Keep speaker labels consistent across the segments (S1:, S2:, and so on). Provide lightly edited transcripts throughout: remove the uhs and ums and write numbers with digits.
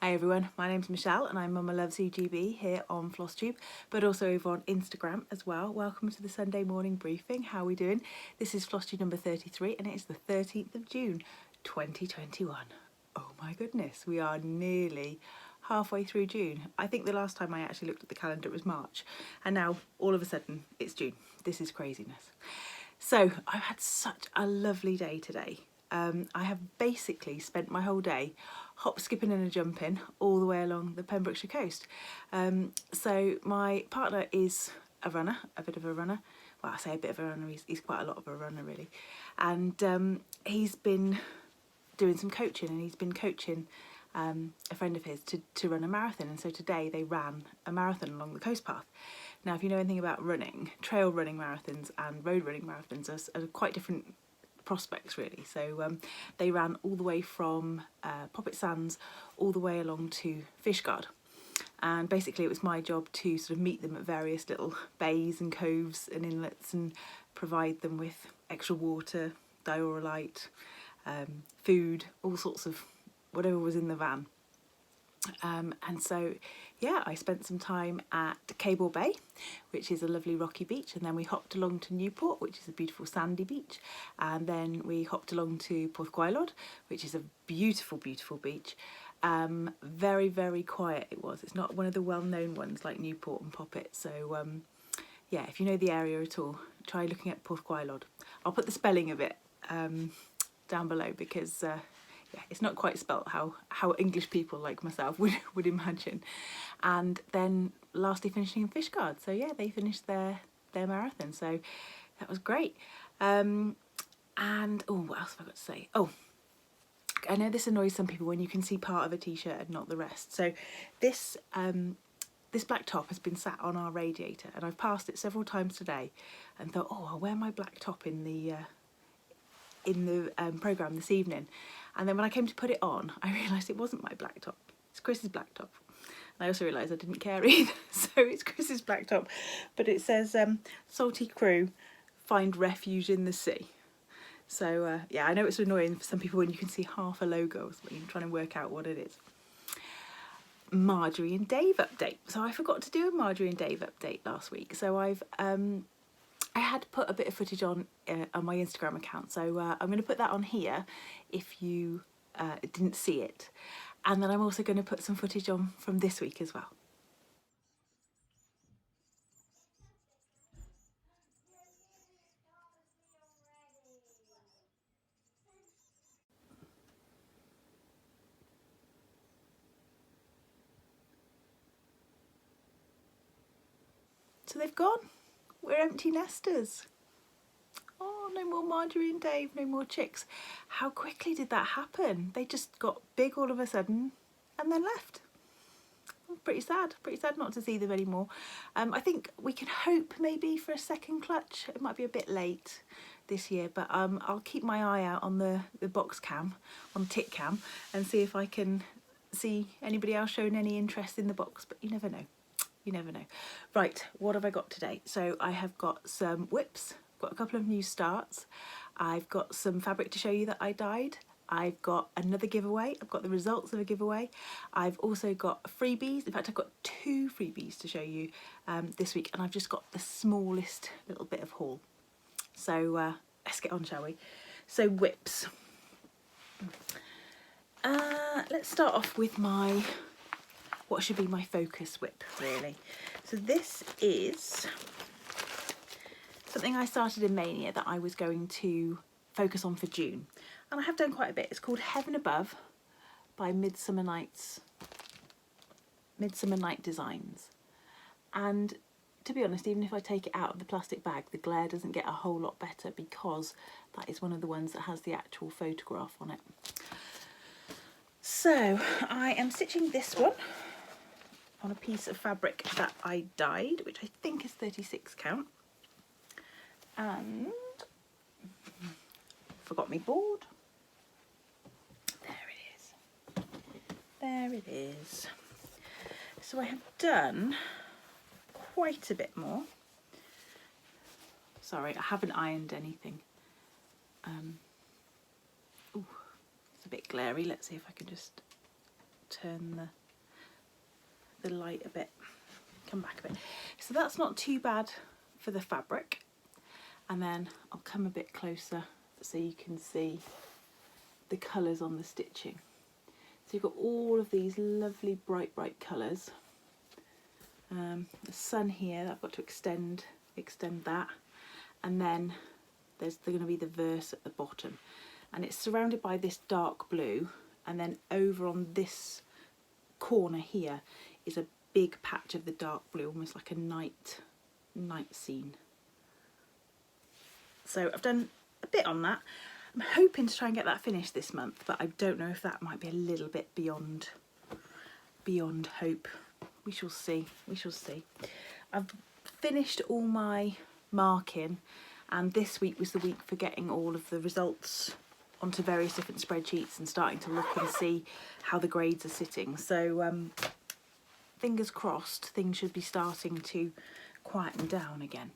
S1: Hi everyone, my name's Michelle and I'm Mama Loves UGB here on FlossTube, but also over on Instagram as well. Welcome to the Sunday morning briefing. How are we doing? This is FlossTube number 33 and it is the 13th of June 2021. Oh my goodness, we are nearly halfway through June. I think the last time I actually looked at the calendar it was March, and now all of a sudden it's June. This is craziness. So I've had such a lovely day today. I have basically spent my whole day hop, skipping and a jumping all the way along the Pembrokeshire coast. So my partner is a runner, a bit of a runner. Well, I say a bit of a runner, he's quite a lot of a runner really. And he's been doing some coaching, and he's been coaching a friend of his to run a marathon. And so today they ran a marathon along the coast path. Now, if you know anything about running, trail running marathons and road running marathons are quite different prospects really. So they ran all the way from Poppet Sands all the way along to Fishguard, and basically it was my job to sort of meet them at various little bays and coves and inlets and provide them with extra water, diorite, food, all sorts of whatever was in the van. And so yeah, I spent some time at Cable Bay, which is a lovely rocky beach, and then we hopped along to Newport, which is a beautiful sandy beach, and then we hopped along to Porthgwaelod, which is a beautiful, beautiful beach. Very, very quiet it was. It's not one of the well-known ones like Newport and Poppet, so yeah, if you know the area at all, try looking at Porthgwaelod. I'll put the spelling of it down below, because yeah, it's not quite spelt how English people like myself would imagine. And then lastly finishing in Fishguard. So yeah, they finished their marathon, so that was great. And oh, what else have I got to say? Oh, I know this annoys some people when you can see part of a t-shirt and not the rest. So this this black top has been sat on our radiator, and I've passed it several times today and thought, oh, I'll wear my black top in the programme this evening. And then when I came to put it on, I realised it wasn't my black top, it's Chris's black top. And I also realised I didn't care either, so it's Chris's black top, but it says salty crew find refuge in the sea. So yeah, I know it's annoying for some people when you can see half a logo or something and trying to work out what it is. Marjorie and Dave update. So I forgot to do a Marjorie and Dave update last week, so I had put a bit of footage on my Instagram account, so I'm going to put that on here if you didn't see it. And then I'm also going to put some footage on from this week as well. So they've gone. We're empty nesters. Oh, no more Marjorie and Dave, no more chicks. How quickly did that happen? They just got big all of a sudden and then left. Pretty sad not to see them anymore. I think we can hope maybe for a second clutch. It might be a bit late this year, but I'll keep my eye out on the box cam, on tit cam, and see if I can see anybody else showing any interest in the box, but you never know. You never know. Right, what have I got today? So I have got some whips, got a couple of new starts. I've got some fabric to show you that I dyed. I've got another giveaway. I've got the results of a giveaway. I've also got freebies. In fact, I've got 2 freebies to show you this week, and I've just got the smallest little bit of haul. So let's get on, shall we? So whips. Let's start off with what should be my focus whip, really. So this is something I started in Mania that I was going to focus on for June, and I have done quite a bit. It's called Heaven Above by Midsummer Night Designs, and to be honest, even if I take it out of the plastic bag, the glare doesn't get a whole lot better, because that is one of the ones that has the actual photograph on it. So I am stitching this one on a piece of fabric that I dyed, which I think is 36 count, and forgot my board. There it is. So I have done quite a bit more. Sorry, I haven't ironed anything. Ooh, it's a bit glary. Let's see if I can just turn the light a bit, come back a bit. So that's not too bad for the fabric. And then I'll come a bit closer so you can see the colours on the stitching. So you've got all of these lovely bright colours. The sun here, I've got to extend that, and then there's going to be the verse at the bottom, and it's surrounded by this dark blue, and then over on this corner here is a big patch of the dark blue, almost like a night scene. So I've done a bit on that. I'm hoping to try and get that finished this month, but I don't know if that might be a little bit beyond hope. We shall see, we shall see. I've finished all my marking, and this week was the week for getting all of the results onto various different spreadsheets and starting to look and see how the grades are sitting. So fingers crossed, things should be starting to quieten down again.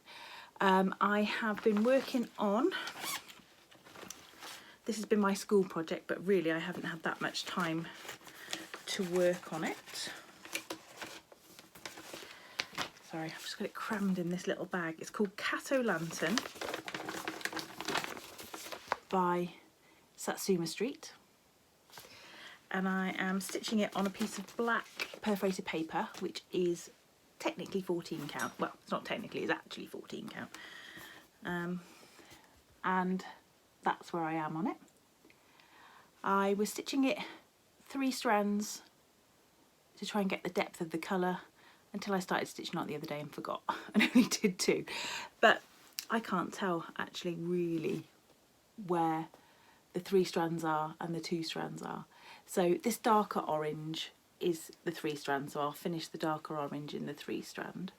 S1: I have been working on, this has been my school project, but really I haven't had that much time to work on it. Sorry, I've just got it crammed in this little bag. It's called Cat-O-Lantern by Satsuma Street. And I am stitching it on a piece of black perforated paper, which is technically 14 count. Well, it's not technically, it's actually 14 count. And that's where I am on it. I was stitching it 3 strands to try and get the depth of the colour, until I started stitching out the other day and forgot, and only did 2. But I can't tell actually really where the 3 strands are and the 2 strands are. So this darker orange is the 3 strands, so I'll finish the darker orange in the 3 strand,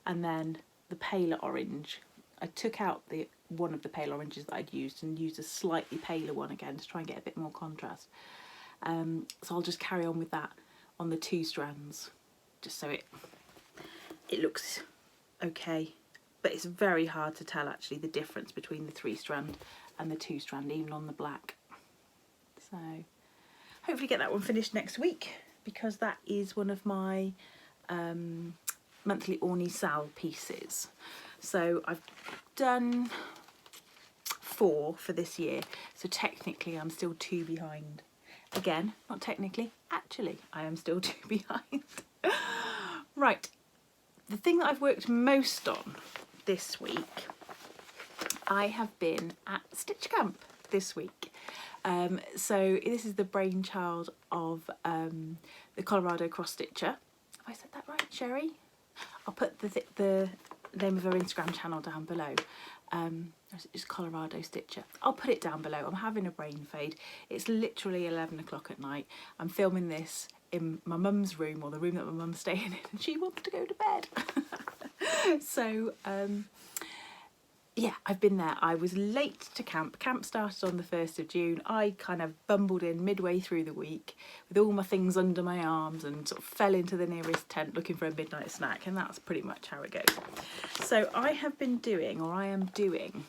S1: and then the paler orange, I took out one of the pale oranges that I'd used and used a slightly paler one again to try and get a bit more contrast. So I'll just carry on with that on the 2 strands, just so it looks okay, but it's very hard to tell actually the difference between the 3 strand and the 2 strand, even on the black. So hopefully get that one finished next week, because that is one of my monthly Orny Sal pieces. So I've done 4 for this year, so technically I'm still 2 behind. Again, not technically, actually I am still 2 behind. Right, the thing that I've worked most on this week, I have been at Stitch Camp this week. So this is the brainchild of the Colorado cross stitcher. Have I said that right, Sherry? I'll put the name of her Instagram channel down below. Or is it just Colorado Stitcher? I'll put it down below. I'm having a brain fade. It's literally 11 o'clock at night. I'm filming this in my mum's room, or the room that my mum's staying in, and she wants to go to bed. So yeah, I've been there. I was late to camp. Camp started on the 1st of June. I kind of bumbled in midway through the week with all my things under my arms and sort of fell into the nearest tent looking for a midnight snack, and that's pretty much how it goes. So I have been doing, or I am doing,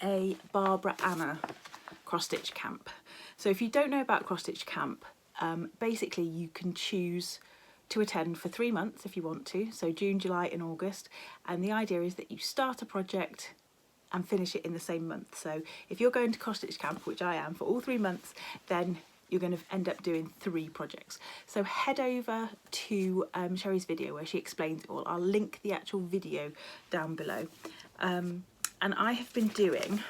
S1: a Barbara Anna cross stitch camp. So if you don't know about cross stitch camp, basically you can choose to attend for 3 months if you want to, so June, July and August, and the idea is that you start a project and finish it in the same month. So if you're going to cross stitch camp, which I am, for all 3 months, then you're going to end up doing 3 projects. So head over to Sherry's video where she explains it all. I'll link the actual video down below. And I have been doing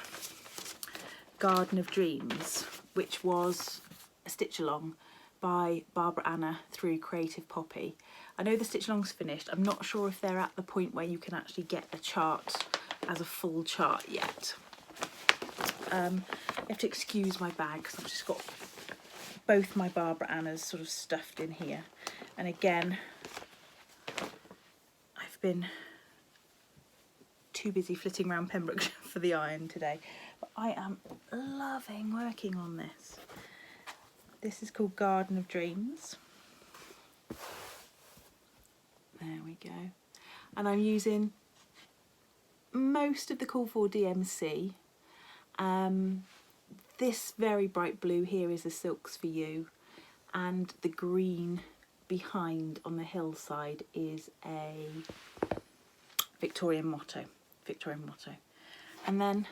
S1: Garden of Dreams, which was a stitch along by Barbara Anna through Creative Poppy. I know the stitch along's finished. I'm not sure if they're at the point where you can actually get a chart as a full chart yet. You have to excuse my bag because I've just got both my Barbara Annas sort of stuffed in here. And again, I've been too busy flitting around Pembrokeshire for the iron today. But I am loving working on this. This is called Garden of Dreams. There we go. And I'm using most of the Call for DMC. This very bright blue here is the Silks for You. and the green behind on the hillside is a Victorian motto. And then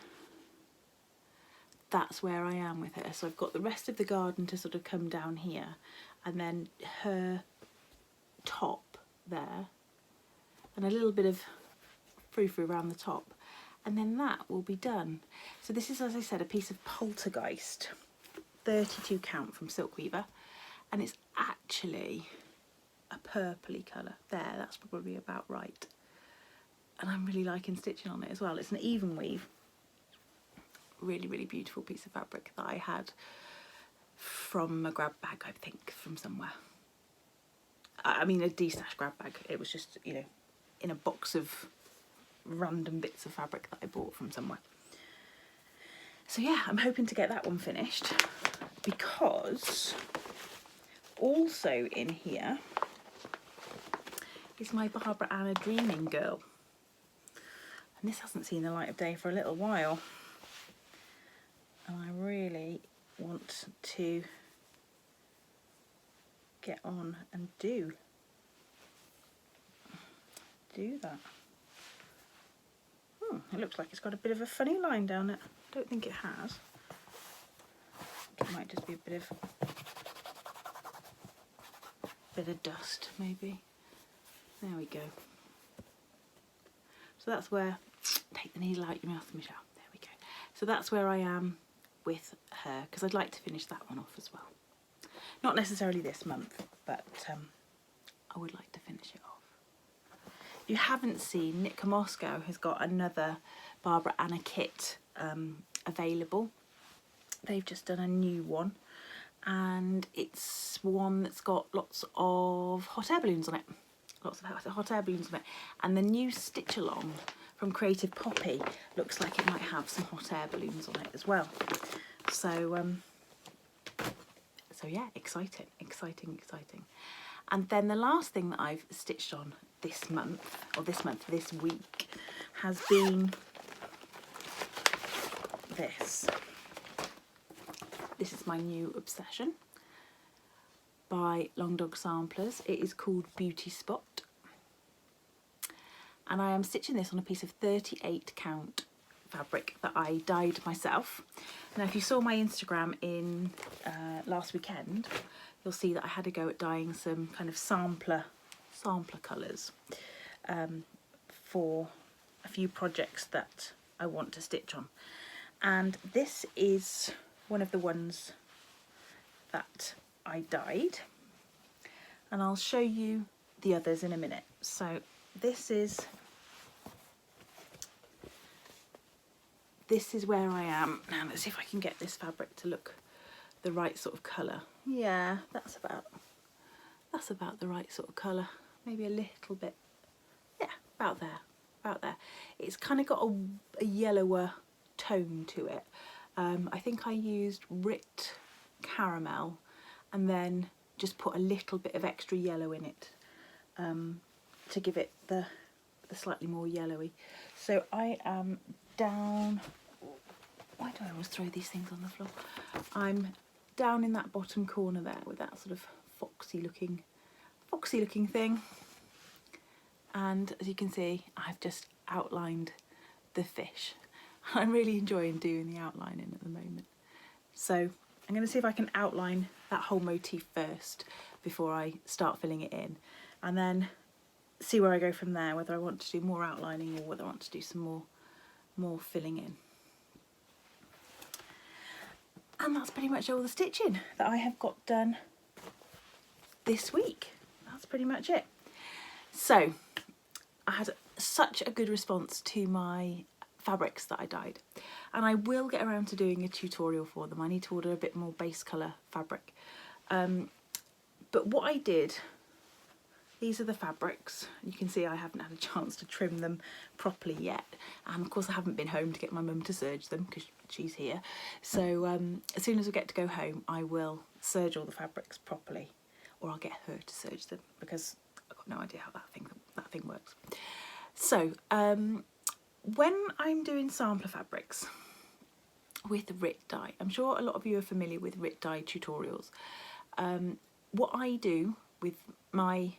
S1: that's where I am with her. So I've got the rest of the garden to sort of come down here, and then her top there, and a little bit of frou-frou around the top, and then that will be done. So this is, as I said, a piece of Poltergeist, 32 count from Silkweaver, and it's actually a purpley colour. There, that's probably about right. And I'm really liking stitching on it as well. It's an even weave. Really, really beautiful piece of fabric that I had from a grab bag, I think, from somewhere. I mean, a D-stash grab bag. It was just, you know, in a box of random bits of fabric that I bought from somewhere. So yeah, I'm hoping to get that one finished, because also in here is my Barbara Anna Dreaming Girl. And this hasn't seen the light of day for a little while. And I really want to get on and do that. It looks like it's got a bit of a funny line down it. I don't think it has. It might just be a bit of dust, maybe. There we go. So that's where, take the needle out your mouth, Michelle. There we go. So that's where I am with her, because I'd like to finish that one off as well. Not necessarily this month, but I would like to finish it off. If you haven't seen, Nitka Moscow has got another Barbara Anna kit available. They've just done a new one, and it's one that's got lots of hot air balloons on it. Lots of hot air balloons on it. And the new stitch along from Creative Poppy looks like it might have some hot air balloons on it as well. So yeah, exciting. And then the last thing that I've stitched on this week, has been this. This is my new obsession by Long Dog Samplers. It is called Beauty Spot. And I am stitching this on a piece of 38 count fabric that I dyed myself. Now, if you saw my Instagram in last weekend, you'll see that I had a go at dyeing some kind of sampler colours for a few projects that I want to stitch on. And this is one of the ones that I dyed, and I'll show you the others in a minute. So this is where I am now. Let's see if I can get this fabric to look the right sort of colour. Yeah, that's about the right sort of colour. Maybe a little bit, yeah, about there. It's kind of got a yellower tone to it. I think I used Rit Caramel and then just put a little bit of extra yellow in it to give it the slightly more yellowy. So I am down, why do I always throw these things on the floor? I'm down in that bottom corner there with that sort of foxy looking thing. And as you can see, I've just outlined the fish. I'm really enjoying doing the outlining at the moment. So I'm going to see if I can outline that whole motif first before I start filling it in, and then see where I go from there, whether I want to do more outlining or whether I want to do some more filling in. And that's pretty much all the stitching that I have got done this week. That's pretty much it. So I had such a good response to my fabrics that I dyed, and I will get around to doing a tutorial for them. I need to order a bit more base colour fabric. But what I did, these are the fabrics. You can see I haven't had a chance to trim them properly yet, and of course I haven't been home to get my mum to serge them because she's here. So as soon as we get to go home, I will serge all the fabrics properly, or I'll get her to serge them because I've got no idea how that thing works. So when I'm doing sampler fabrics with Rit dye, I'm sure a lot of you are familiar with Rit dye tutorials. what I do with my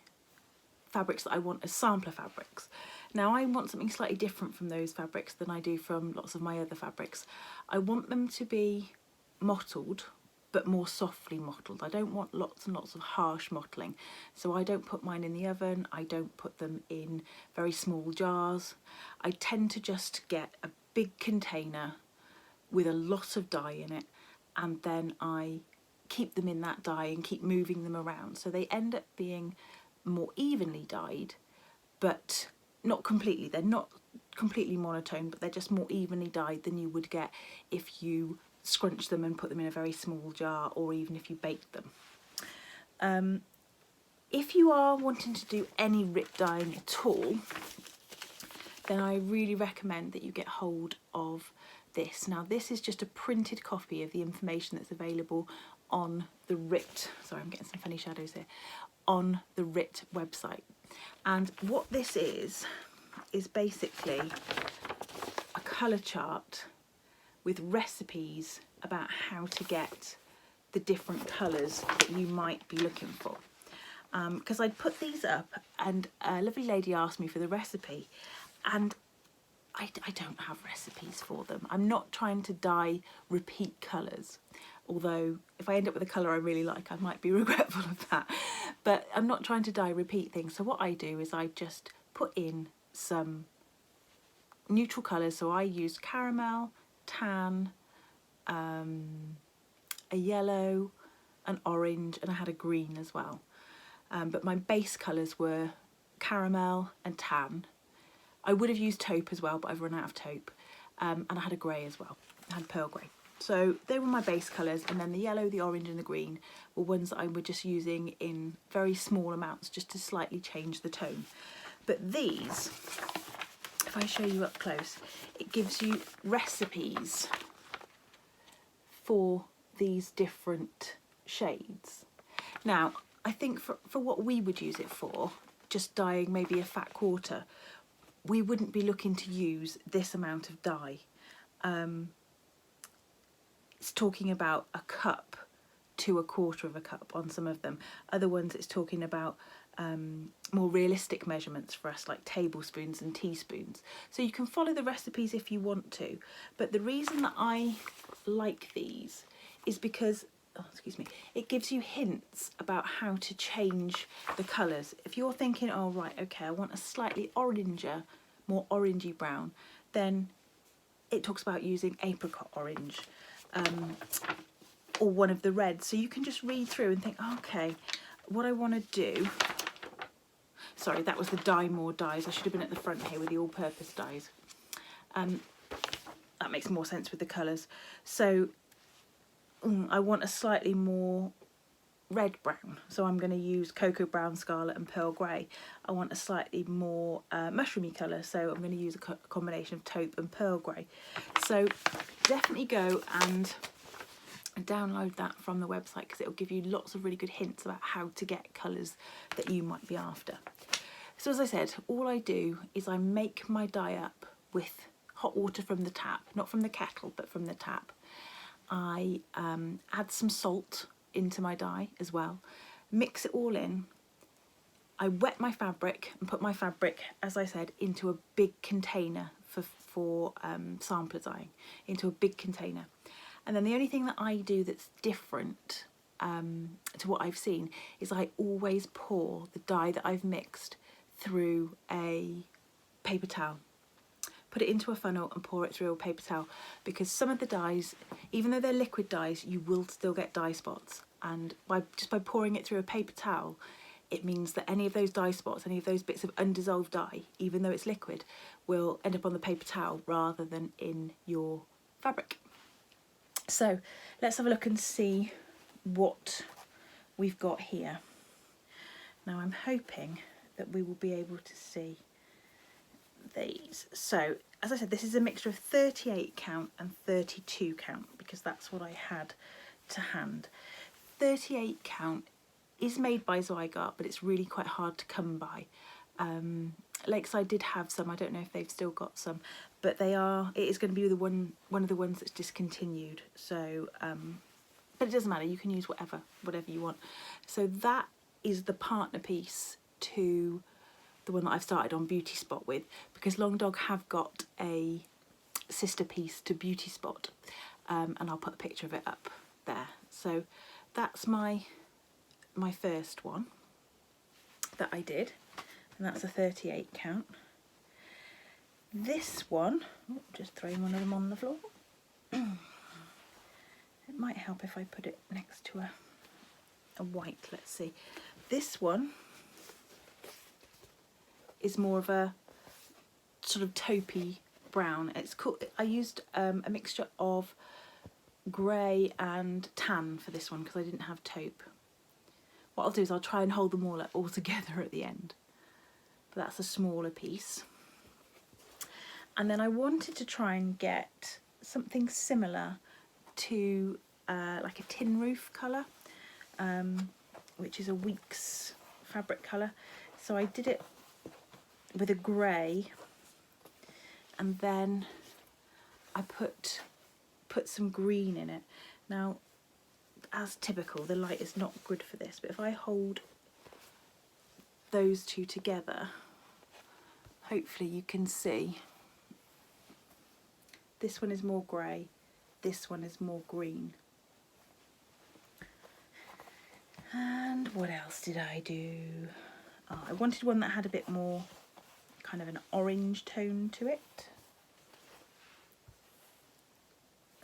S1: fabrics that I want as sampler fabrics. Now I want something slightly different from those fabrics than I do from lots of my other fabrics. I want them to be mottled, but more softly mottled. I don't want lots and lots of harsh mottling, so I don't put mine in the oven, I don't put them in very small jars. I tend to just get a big container with a lot of dye in it, and then I keep them in that dye and keep moving them around, so they end up being more evenly dyed, but not completely. They're not completely monotone, but they're just more evenly dyed than you would get if you scrunch them and put them in a very small jar, or even if you baked them. If you are wanting to do any rip dyeing at all, then I really recommend that you get hold of this. Now this is just a printed copy of the information that's available on the RIT, sorry I'm getting some funny shadows here, on the RIT website. And what this is basically a colour chart with recipes about how to get the different colours that you might be looking for. Because I'd put these up and a lovely lady asked me for the recipe, and I don't have recipes for them. I'm not trying to dye repeat colours, although if I end up with a colour I really like I might be regretful of that, but I'm not trying to dye repeat things. So what I do is I just put in some neutral colours, so I used caramel, tan, a yellow, an orange, and I had a green as well. But my base colours were caramel and tan. I would have used taupe as well, but I've run out of taupe. And I had a grey as well. I had pearl grey. So they were my base colours, and then the yellow, the orange and the green were ones that I was just using in very small amounts just to slightly change the tone. But these, if I show you up close, it gives you recipes for these different shades. Now, I think for what we would use it for, just dyeing maybe a fat quarter, we wouldn't be looking to use this amount of dye. It's talking about a cup to a quarter of a cup on some of them. Other ones it's talking about more realistic measurements for us, like tablespoons and teaspoons. So you can follow the recipes if you want to, but the reason that I like these is because, oh, excuse me, it gives you hints about how to change the colours. If you're thinking, oh right, okay, I want a slightly oranger, more orangey brown, then it talks about using apricot orange, or one of the reds. So you can just read through and think, oh, okay, what I want to do, sorry, that was the dye more dyes. I should have been at the front here with the all-purpose dyes. That makes more sense with the colours. So I want a slightly more red brown, so I'm going to use cocoa brown, scarlet and pearl grey. I want a slightly more mushroomy colour, so I'm going to use a combination of taupe and pearl grey. So definitely go and download that from the website, because it will give you lots of really good hints about how to get colours that you might be after. So as I said, all I do is I make my dye up with hot water from the tap, not from the kettle but from the tap. I add some salt into my dye as well, mix it all in. I wet my fabric and put my fabric, as I said, into a big container for sampler dyeing, into a big container. And then the only thing that I do that's different to what I've seen is I always pour the dye that I've mixed through a paper towel. Put it into a funnel and pour it through a paper towel, because some of the dyes, even though they're liquid dyes, you will still get dye spots, and just by pouring it through a paper towel, it means that any of those dye spots, any of those bits of undissolved dye, even though it's liquid, will end up on the paper towel rather than in your fabric. So let's have a look and see what we've got here. Now I'm hoping that we will be able to see these. So as I said, this is a mixture of 38 count and 32 count, because that's what I had to hand. 38 count is made by Zygarde, but it's really quite hard to come by. Lakeside did have some, I don't know if they've still got some, but it is going to be one of the ones that's discontinued. So but it doesn't matter, you can use whatever you want. So that is the partner piece to the one that I've started on Beauty Spot with, because Long Dog have got a sister piece to Beauty Spot, and I'll put a picture of it up there. So that's my first one that I did, and that's a 38 count. This one, oh, just throwing one of them on the floor. It might help if I put it next to a white. Let's see. This one is more of a sort of taupey brown. It's cool. I used a mixture of grey and tan for this one because I didn't have taupe. What I'll do is I'll try and hold them all together at the end. But that's a smaller piece. And then I wanted to try and get something similar to like a tin roof colour, which is a Weeks fabric colour. So I did it with a grey, and then I put some green in it. Now, as typical, the light is not good for this, but if I hold those two together, hopefully you can see. This one is more grey, this one is more green. And what else did I do? Oh, I wanted one that had a bit more kind of an orange tone to it.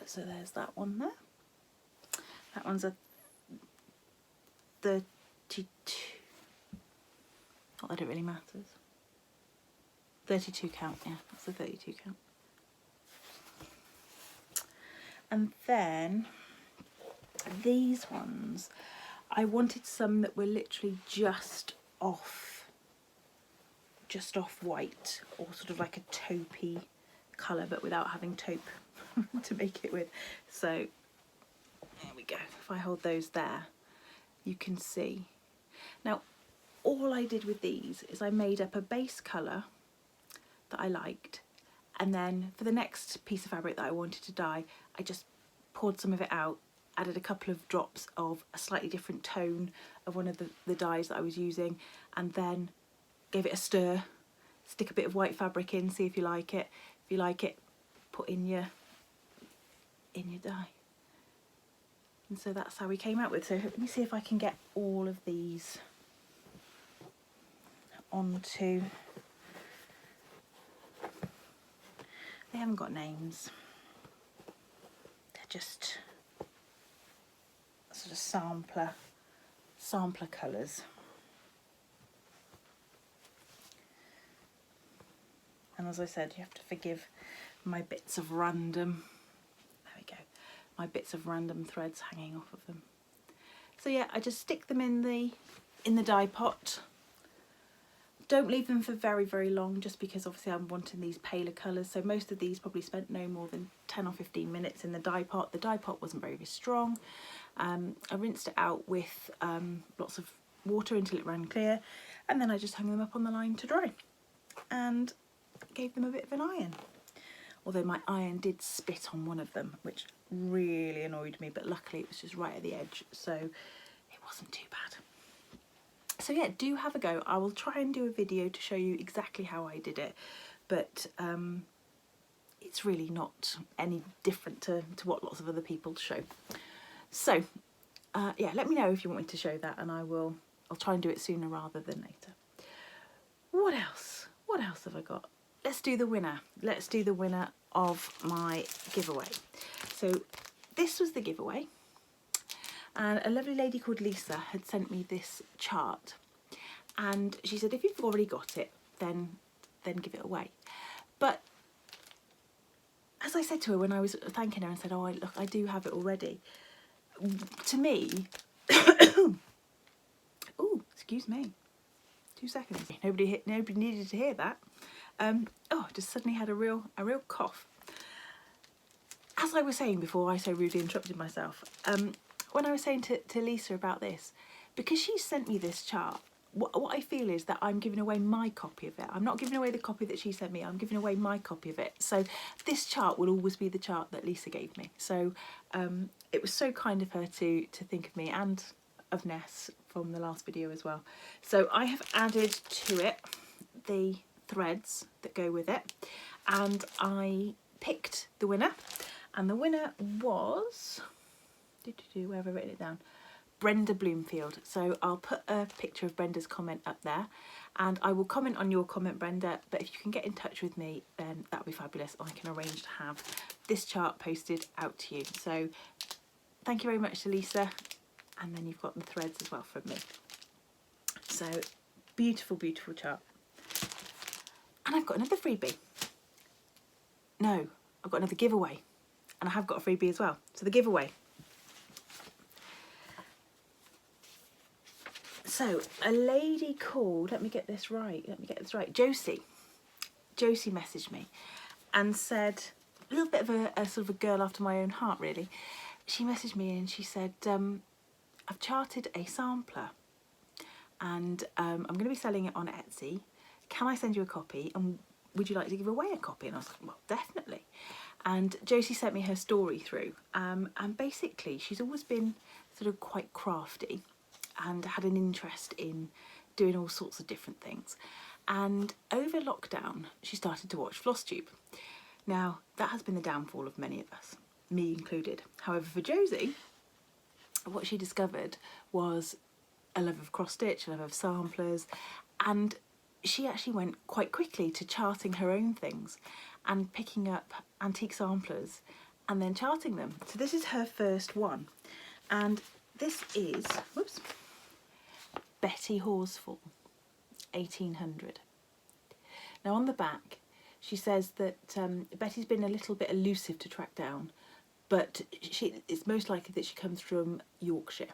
S1: So there's that one there. That one's a 32. Not that it really matters. 32 count, yeah, that's a 32 count. And then these ones, I wanted some that were literally just off white, or sort of like a taupey colour, but without having taupe to make it with. So there we go. If I hold those there, you can see. Now, all I did with these is I made up a base colour that I liked, and then for the next piece of fabric that I wanted to dye, I just poured some of it out, added a couple of drops of a slightly different tone of one of the dyes that I was using, and then gave it a stir, stick a bit of white fabric in, see if you like it. If you like it, put in your dye. And so that's how we came out with. So let me see if I can get all of these onto. They haven't got names. They're just sort of sampler colours. And as I said, you have to forgive my bits of random, there we go, my bits of random threads hanging off of them. So yeah, I just stick them in the dye pot. Don't leave them for very, very long, just because obviously I'm wanting these paler colours. So most of these probably spent no more than 10 or 15 minutes in the dye pot. The dye pot wasn't very, very strong. I rinsed it out with lots of water until it ran clear, and then I just hung them up on the line to dry and gave them a bit of an iron. Although my iron did spit on one of them, which really annoyed me, but luckily it was just right at the edge, so it wasn't too bad. So yeah, do have a go. I will try and do a video to show you exactly how I did it, but it's really not any different to what lots of other people show. So yeah, let me know if you want me to show that, and I'll try and do it sooner rather than later. What else? What else have I got? Let's do the winner. Let's do the winner of my giveaway. So this was the giveaway, and a lovely lady called Lisa had sent me this chart, and she said if you've already got it, then give it away. But as I said to her when I was thanking her and said, oh look, I do have it already, to me oh, excuse me, 2 seconds, nobody needed to hear that. Oh, just suddenly had a real cough. As I was saying before I so rudely interrupted myself, when I was saying to Lisa about this, because she sent me this chart, what I feel is that I'm giving away my copy of it. I'm not giving away the copy that she sent me, I'm giving away my copy of it. So this chart will always be the chart that Lisa gave me. So it was so kind of her to think of me and of Ness from the last video as well. So I have added to it the threads that go with it, and I picked the winner, and the winner was, where have I written it down? Brenda Bloomfield. So I'll put a picture of Brenda's comment up there, and I will comment on your comment, Brenda, but if you can get in touch with me, then that would be fabulous. I can arrange to have this chart posted out to you. So thank you very much to Lisa, and then you've got the threads as well from me. So beautiful, beautiful chart. And I've got another freebie. No, I've got another giveaway, and I have got a freebie as well. So the giveaway. So a lady called, let me get this right, Josie messaged me and said, a little bit of a sort of a girl after my own heart really. She messaged me and she said, I've charted a sampler, and I'm going to be selling it on Etsy. Can I send you a copy, and would you like to give away a copy? And I was like, well, definitely. And Josie sent me her story through, and basically she's always been sort of quite crafty and had an interest in doing all sorts of different things. And over lockdown, she started to watch FlossTube. Now, that has been the downfall of many of us, me included. However, for Josie, what she discovered was a love of cross-stitch, a love of samplers, and she actually went quite quickly to charting her own things and picking up antique samplers and then charting them. So this is her first one, and this is, whoops, Betty Horsfall, 1800. Now on the back, she says that Betty's been a little bit elusive to track down, but it's most likely that she comes from Yorkshire,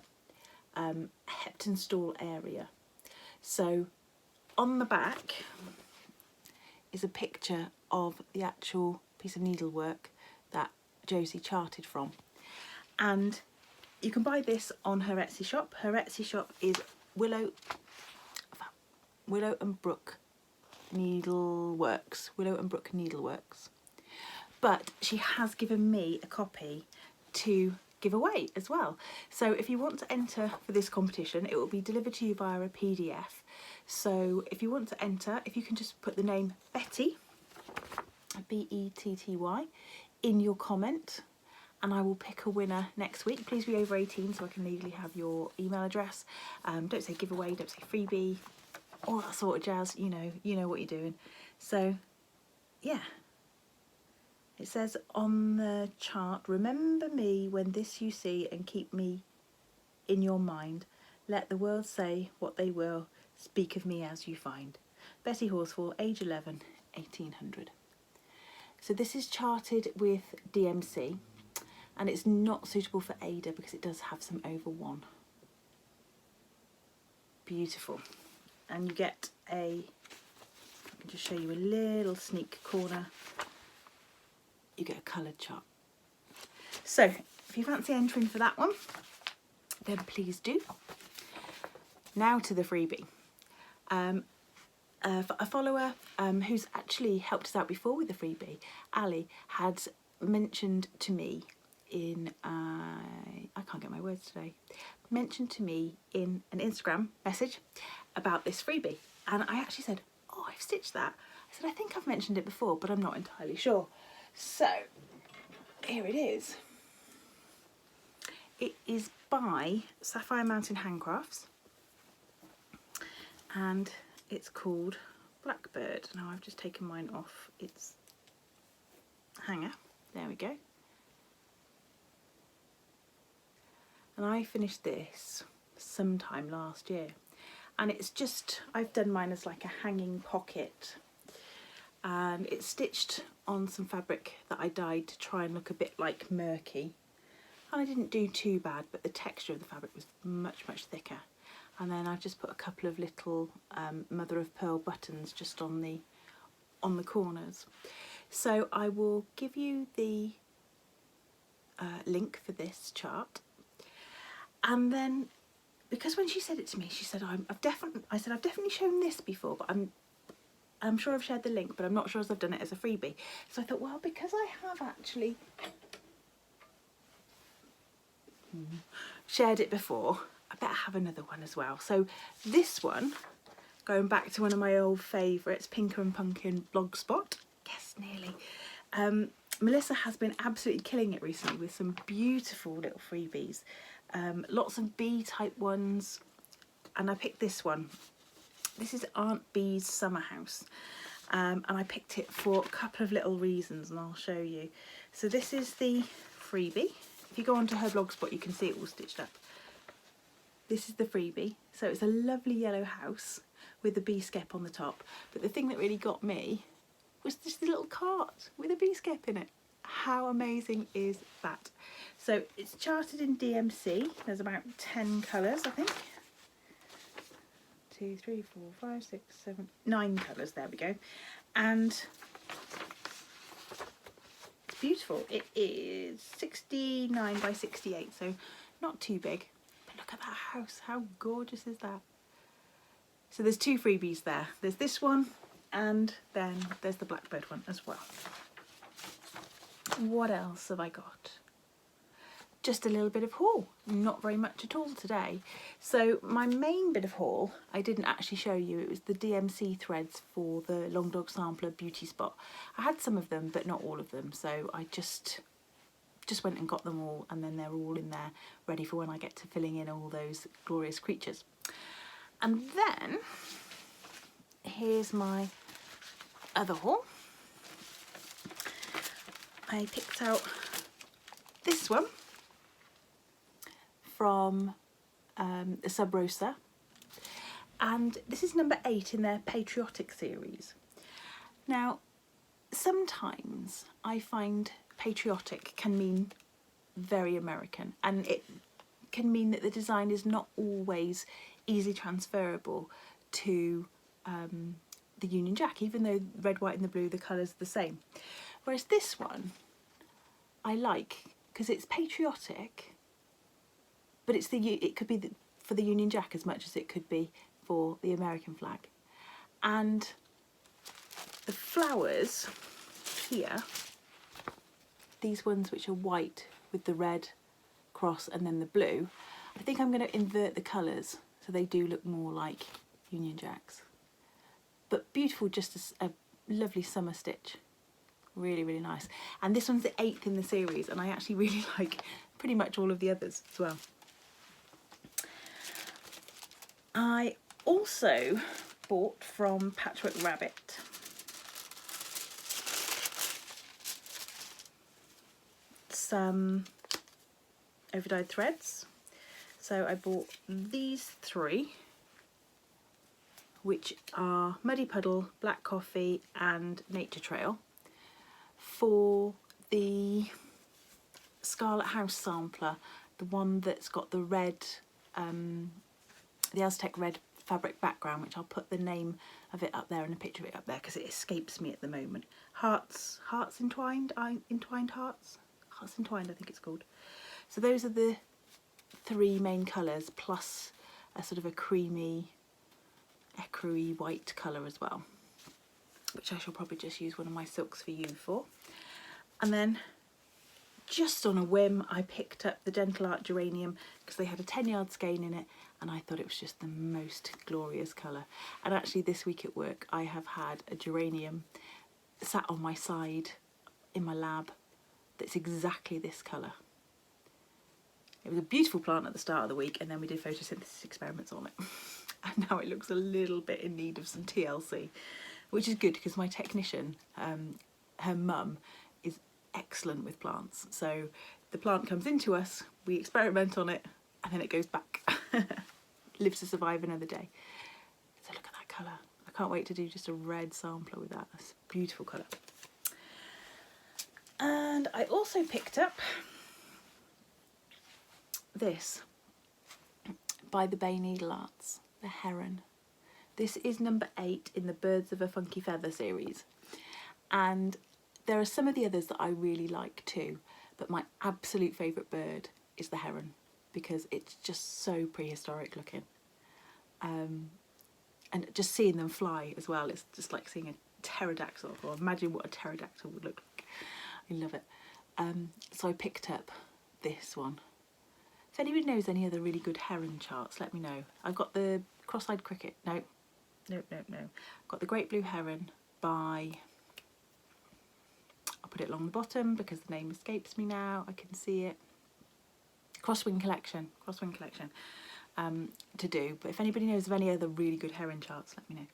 S1: Heptonstall area. So on the back is a picture of the actual piece of needlework that Josie charted from. And you can buy this on her Etsy shop. Her Etsy shop is Willow and Brook Needleworks. Willow and Brook Needleworks. But she has given me a copy to give away as well. So if you want to enter for this competition, it will be delivered to you via a PDF. So if you want to enter, if you can just put the name Betty, B-E-T-T-Y, in your comment, and I will pick a winner next week. Please be over 18 so I can legally have your email address. Don't say giveaway, don't say freebie, all that sort of jazz. You know what you're doing. So yeah, it says on the chart, remember me when this you see and keep me in your mind. Let the world say what they will, speak of me as you find. Betty Horsfall, age 11, 1800. So this is charted with DMC, and it's not suitable for Ada because it does have some over one. Beautiful. And you get I can just show you a little sneak corner. You get a coloured chart. So if you fancy entering for that one, then please do. Now to the freebie. A follower who's actually helped us out before with the freebie, Ali, had mentioned to me in, I can't get my words today, mentioned to me in an Instagram message about this freebie. And I actually said, oh, I've stitched that. I said, I think I've mentioned it before, but I'm not entirely sure. So here it is. It is by Sapphire Mountain Handcrafts, and it's called Blackbird. Now I've just taken mine off its hanger. There we go. And I finished this sometime last year, and it's just, I've done mine as like a hanging pocket, and it's stitched on some fabric that I dyed to try and look a bit like murky, and I didn't do too bad, but the texture of the fabric was much thicker. And then I've just put a couple of little mother of pearl buttons just on the corners. So I will give you the link for this chart. And then, because when she said it to me, she said, I've definitely shown this before, but I'm sure I've shared the link, but I'm not sure as I've done it as a freebie. So I thought, well, because I have actually shared it before. I better have another one as well. So this one, going back to one of my old favourites, Pinker and Punkin Blogspot. Yes, nearly. Melissa has been absolutely killing it recently with some beautiful little freebies. Lots of bee type ones, and I picked this one. This is Aunt Bee's Summer House, and I picked it for a couple of little reasons, and I'll show you. So this is the freebie. If you go onto her Blogspot, you can see it all stitched up. This is the freebie. So it's a lovely yellow house with the bee skep on the top. But the thing that really got me was just the little cart with a bee skep in it. How amazing is that? So it's charted in DMC. There's about 10 colours, I think. 2, 3, 4, 5, 6, 7, 9 colours. There we go. And it's beautiful. It is 69 by 68, so not too big. But look at that house. How gorgeous is that? So there's 2 freebies there. There's this one, and then there's the blackbird one as well. What else have I got? Just a little bit of haul, not very much at all today. So my main bit of haul, I didn't actually show you, it was the DMC threads for the Long Dog Sampler Beauty Spot. I had some of them, but not all of them, so I just went and got them all, and then they're all in there ready for when I get to filling in all those glorious creatures. And then here's my other haul. I picked out this one from the Subrosa, and this is number 8 in their patriotic series. Now, sometimes I find patriotic can mean very American, and it can mean that the design is not always easily transferable to the Union Jack, even though red, white and the blue, the colours are the same. Whereas this one I like because it's patriotic, but it's it could be for the Union Jack as much as it could be for the American flag. And the flowers here, these ones which are white with the red cross and then the blue, I think I'm going to invert the colours so they do look more like Union Jacks. But beautiful, just a lovely summer stitch. Really, really nice. And this one's the 8th in the series, and I actually really like pretty much all of the others as well. I also bought from Patchwork Rabbit some overdyed threads. So I bought these 3, which are Muddy Puddle, Black Coffee and Nature Trail, for the Scarlet House sampler, the one that's got the red, the Aztec red fabric background, which I'll put the name of it up there and a picture of it up there because it escapes me at the moment. Hearts Entwined, Entwined Hearts? Hearts Entwined, I think it's called. So those are the 3 main colours, plus a sort of a creamy, ecru-y white colour as well, which I shall probably just use one of my silks for you for. And then, just on a whim, I picked up the Gentle Art Geranium because they had a 10-yard skein in it, and I thought it was just the most glorious colour. And actually this week at work I have had a geranium sat on my side in my lab that's exactly this colour. It was a beautiful plant at the start of the week, and then we did photosynthesis experiments on it. And now it looks a little bit in need of some TLC, which is good because my technician, her mum, is excellent with plants. So the plant comes into us, we experiment on it, and then it goes back. Lives to survive another day. So look at that colour. I can't wait to do just a red sampler with that. That's a beautiful colour. And I also picked up this by the Bay Needle Arts, the Heron. This is number 8 in the Birds of a Funky Feather series. And there are some of the others that I really like too, but my absolute favourite bird is the heron because it's just so prehistoric looking. And just seeing them fly as well, it's just like seeing a pterodactyl, or imagine what a pterodactyl would look like. I love it. So I picked up this one. anybody knows any other really good heron charts, let me know. I've got the cross-eyed cricket. No. Got the great blue heron by, I'll put it along the bottom because the name escapes me now. I can see it. Crosswing collection to do. But if anybody knows of any other really good heron charts, let me know.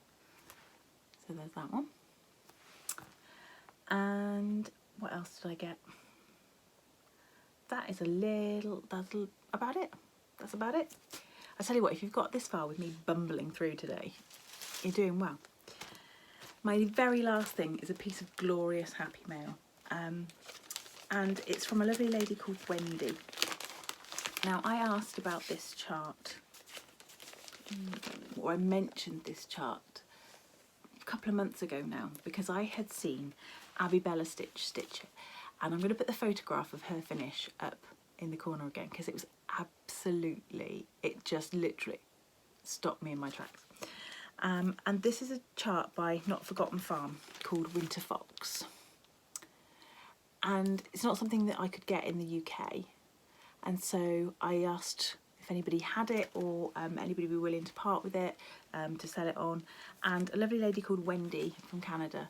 S1: So there's that one. And what else did I get? That's about it. That's about it. I tell you what, if you've got this far with me bumbling through today, you're doing well. My very last thing is a piece of glorious happy mail. And it's from a lovely lady called Wendy. Now, I asked about this chart, or I mentioned this chart a couple of months ago now, because I had seen Abby Bella stitch it, and I'm going to put the photograph of her finish up in the corner again because it was absolutely, it just literally stopped me in my tracks. And this is a chart by Not Forgotten Farm called Winter Fox, and it's not something that I could get in the UK, and so I asked if anybody had it or anybody would be willing to part with it to sell it on, and a lovely lady called Wendy from Canada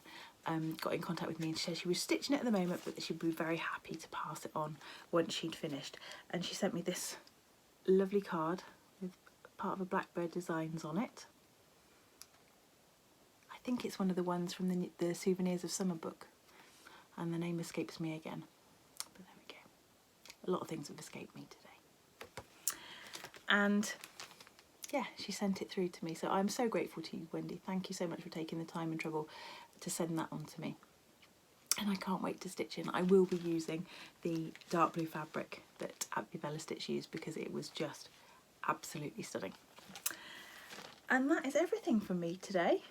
S1: got in contact with me and she said she was stitching it at the moment, but that she'd be very happy to pass it on once she'd finished. And she sent me this lovely card with part of a blackbird designs on it. I think it's one of the ones from the Souvenirs of Summer book, and the name escapes me again, but there we go. A lot of things have escaped me today. And yeah, she sent it through to me, so I'm so grateful to you, Wendy. Thank you so much for taking the time and trouble to send that on to me, and I can't wait to stitch in. I will be using the dark blue fabric that Abby Bella Stitch used because it was just absolutely stunning. And that is everything from me today.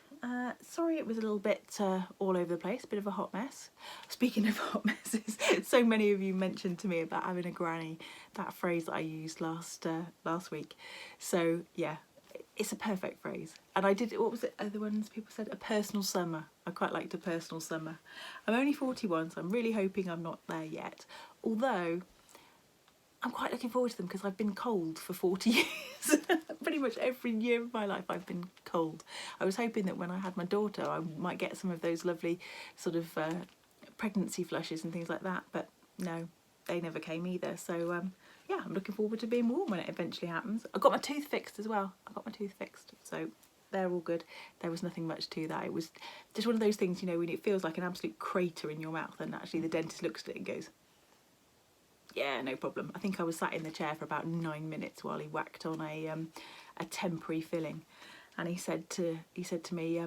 S1: Sorry it was a little bit all over the place, a bit of a hot mess. Speaking of hot messes, so many of you mentioned to me about having a granny, that phrase that I used last week. So yeah, it's a perfect phrase. And I did, what was it, the ones people said, a personal summer. I quite liked a personal summer. I'm only 41, so I'm really hoping I'm not there yet. Although, I'm quite looking forward to them because I've been cold for 40 years. Pretty much every year of my life I've been cold. I was hoping that when I had my daughter I might get some of those lovely sort of pregnancy flushes and things like that, but no, they never came either. So yeah, I'm looking forward to being warm when it eventually happens. I got my tooth fixed as well. I got my tooth fixed, so they're all good. There was nothing much to that. It was just one of those things, you know, when it feels like an absolute crater in your mouth and actually the dentist looks at it and goes, yeah, no problem. I think I was sat in the chair for about 9 minutes while he whacked on a temporary filling, and he said to me,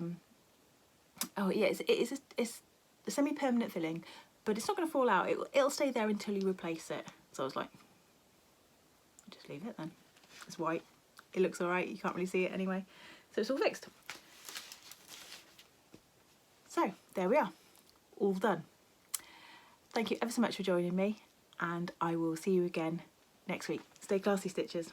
S1: oh yeah, it's a semi-permanent filling, but it's not going to fall out. It'll stay there until you replace it. So I was like, just leave it then. It's white. It looks all right. You can't really see it anyway. So it's all fixed. So there we are, all done. Thank you ever so much for joining me, and I will see you again next week. Stay classy, stitchers.